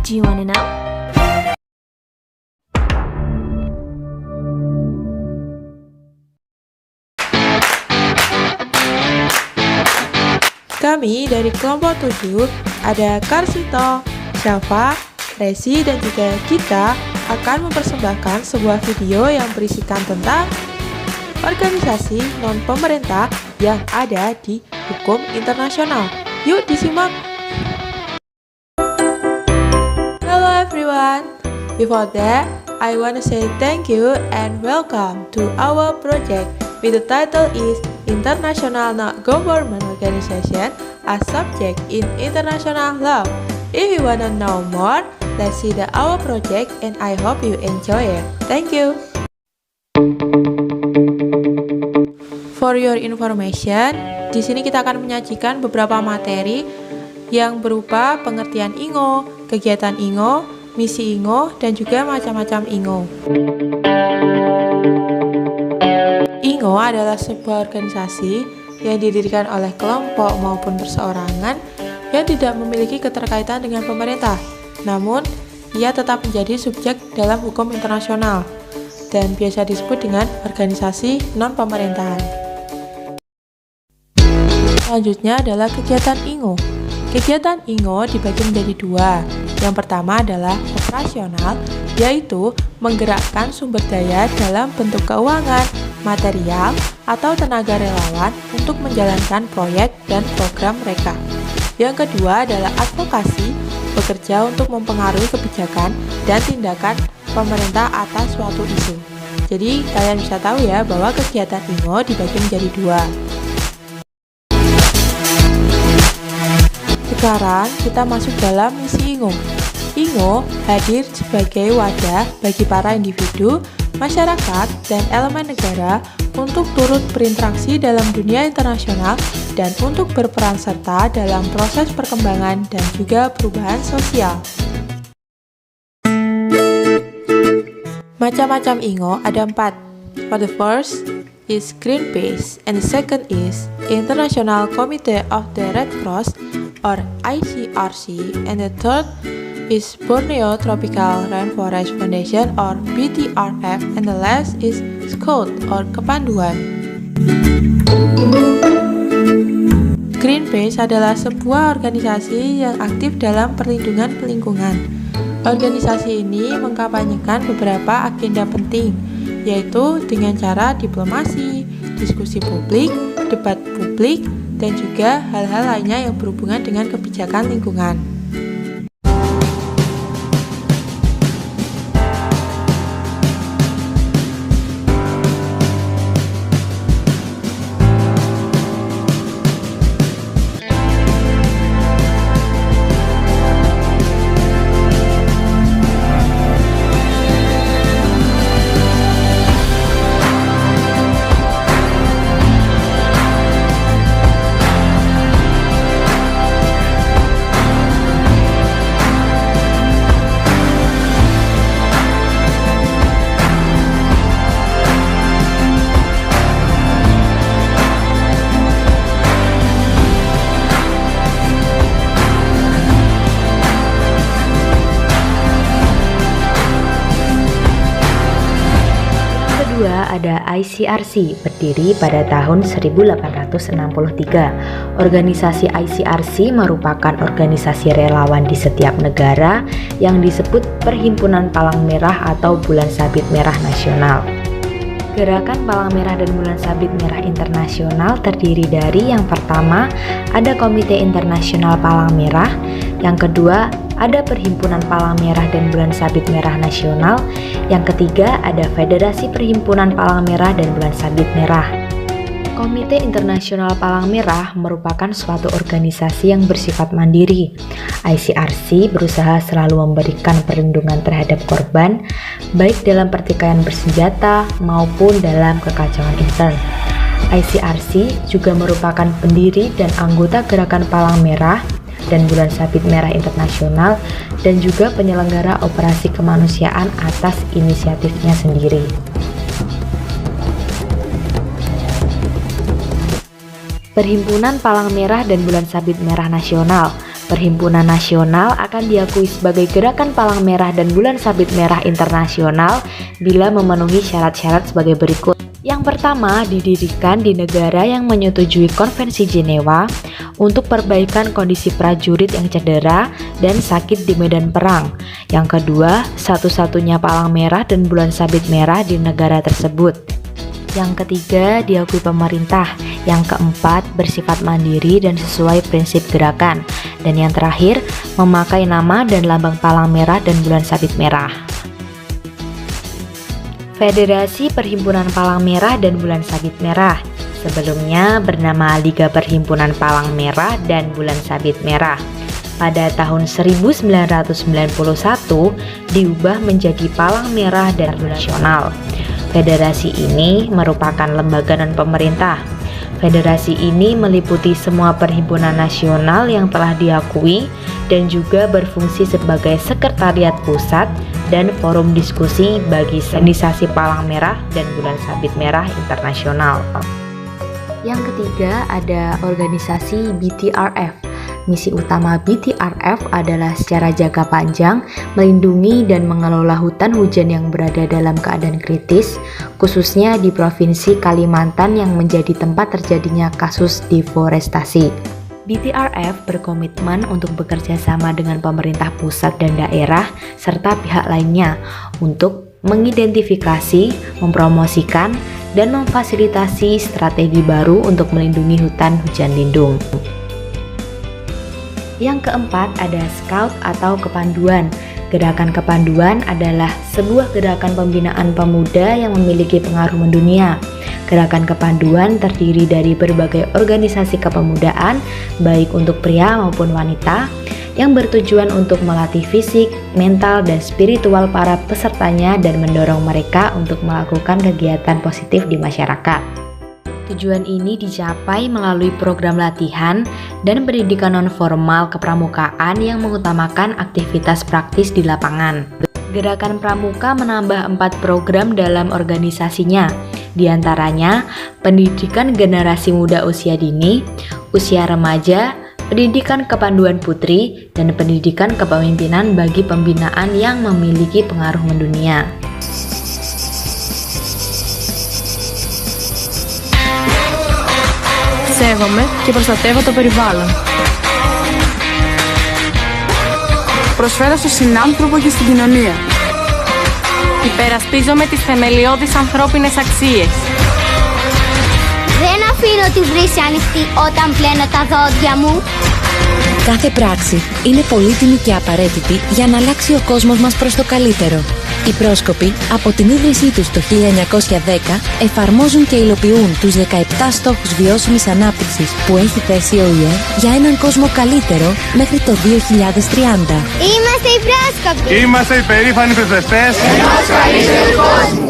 Do you wanna know? Kami dari kelompok 7 ada Karsito, Syafa, Resi, dan juga kita akan mempersembahkan sebuah video yang berisikan tentang organisasi non-pemerintah yang ada di hukum internasional. Yuk disimak! Hello everyone! Before that, I want to say thank you and welcome to our project with the title is International Non-Government Organization as Subject in International Law. If you wanna know more, let's see our project and I hope you enjoy it. Thank you. For your information, di sini kita akan menyajikan beberapa materi yang berupa pengertian INGO, kegiatan INGO, misi INGO, dan juga macam-macam INGO. INGO adalah sebuah organisasi yang didirikan oleh kelompok maupun perseorangan yang tidak memiliki keterkaitan dengan pemerintah, namun ia tetap menjadi subjek dalam hukum internasional dan biasa disebut dengan organisasi non-pemerintahan. Selanjutnya adalah kegiatan INGO. Kegiatan INGO dibagi menjadi dua. Yang pertama adalah operasional, yaitu menggerakkan sumber daya dalam bentuk keuangan, material, atau tenaga relawan untuk menjalankan proyek dan program mereka. Yang kedua adalah advokasi, bekerja untuk mempengaruhi kebijakan dan tindakan pemerintah atas suatu isu. Jadi kalian bisa tahu ya bahwa kegiatan INGO dibagi menjadi dua. Sekarang kita masuk dalam misi INGO. INGO hadir sebagai wadah bagi para individu, masyarakat, dan elemen negara untuk turut berinteraksi dalam dunia internasional dan untuk berperan serta dalam proses perkembangan dan juga perubahan sosial. Macam-macam INGO ada 4. For the first is Greenpeace, and the second is International Committee of the Red Cross or ICRC, and the third is Borneo Tropical Rainforest Foundation or BTRF, and the last is SCOUT or Kepanduan. Greenpeace adalah sebuah organisasi yang aktif dalam perlindungan lingkungan. Organisasi ini mengkampanyekan beberapa agenda penting, yaitu dengan cara diplomasi, diskusi publik, debat publik, dan juga hal-hal lainnya yang berhubungan dengan kebijakan lingkungan. Kedua ada ICRC, berdiri pada tahun 1863. Organisasi ICRC merupakan organisasi relawan di setiap negara yang disebut Perhimpunan Palang Merah atau Bulan Sabit Merah Nasional. Gerakan Palang Merah dan Bulan Sabit Merah Internasional terdiri dari yang pertama ada Komite Internasional Palang Merah, yang kedua ada Perhimpunan Palang Merah dan Bulan Sabit Merah Nasional, yang ketiga ada Federasi Perhimpunan Palang Merah dan Bulan Sabit Merah. Komite Internasional Palang Merah merupakan suatu organisasi yang bersifat mandiri. ICRC berusaha selalu memberikan perlindungan terhadap korban, baik dalam pertikaian bersenjata maupun dalam kekacauan intern. ICRC juga merupakan pendiri dan anggota Gerakan Palang Merah dan Bulan Sabit Merah Internasional dan juga penyelenggara operasi kemanusiaan atas inisiatifnya sendiri. Perhimpunan Palang Merah dan Bulan Sabit Merah Nasional Perhimpunan nasional akan diakui sebagai Gerakan Palang Merah dan Bulan Sabit Merah Internasional bila memenuhi syarat-syarat sebagai berikut. Yang pertama, didirikan di negara yang menyetujui Konvensi Jenewa untuk perbaikan kondisi prajurit yang cedera dan sakit di medan perang. Yang kedua, satu-satunya palang merah dan bulan sabit merah di negara tersebut. Yang ketiga, diakui pemerintah. Yang keempat, bersifat mandiri dan sesuai prinsip gerakan. Dan yang terakhir, memakai nama dan lambang palang merah dan bulan sabit merah. Federasi Perhimpunan Palang Merah dan Bulan Sabit Merah, sebelumnya bernama Liga Perhimpunan Palang Merah dan Bulan Sabit Merah. Pada tahun 1991 diubah menjadi Palang Merah dan Nasional. Federasi ini merupakan lembaga non-pemerintah. Federasi ini meliputi semua perhimpunan nasional yang telah diakui dan juga berfungsi sebagai sekretariat pusat dan forum diskusi bagi organisasi Palang Merah dan Bulan Sabit Merah Internasional. Yang ketiga ada organisasi BTRF. Misi utama BTRF adalah secara jangka panjang melindungi dan mengelola hutan hujan yang berada dalam keadaan kritis, khususnya di Provinsi Kalimantan yang menjadi tempat terjadinya kasus deforestasi. BTRF berkomitmen untuk bekerja sama dengan pemerintah pusat dan daerah serta pihak lainnya untuk mengidentifikasi, mempromosikan, dan memfasilitasi strategi baru untuk melindungi hutan hujan lindung. Yang keempat ada Scout atau Kepanduan. Gerakan Kepanduan adalah sebuah gerakan pembinaan pemuda yang memiliki pengaruh mendunia. Gerakan Kepanduan terdiri dari berbagai organisasi kepemudaan, baik untuk pria maupun wanita, yang bertujuan untuk melatih fisik, mental, dan spiritual para pesertanya dan mendorong mereka untuk melakukan kegiatan positif di masyarakat. Tujuan ini dicapai melalui program latihan dan pendidikan non-formal kepramukaan yang mengutamakan aktivitas praktis di lapangan. Gerakan Pramuka menambah 4 program dalam organisasinya, diantaranya pendidikan generasi muda usia dini, usia remaja, pendidikan kepanduan putri, dan pendidikan kepemimpinan bagi pembinaan yang memiliki pengaruh mendunia. Σέβομαι και προστατεύω το περιβάλλον. Προσφέρω στον συνάνθρωπο και στην κοινωνία. Υπερασπίζομαι τις θεμελιώδεις ανθρώπινες αξίες. Δεν αφήνω τη βρύση ανοιχτή όταν πλένω τα δόντια μου. Κάθε πράξη είναι πολύτιμη και απαραίτητη για να αλλάξει ο κόσμος μας προς το καλύτερο. Οι πρόσκοποι από την ίδρυσή τους το 1910 εφαρμόζουν και υλοποιούν τους 17 στόχους βιώσιμης ανάπτυξης που έχει θέσει ο ΟΗΕ για έναν κόσμο καλύτερο μέχρι το 2030. Είμαστε οι πρόσκοποι! Είμαστε οι περήφανοι πυροσβεστές ενός καλύτερου κόσμου!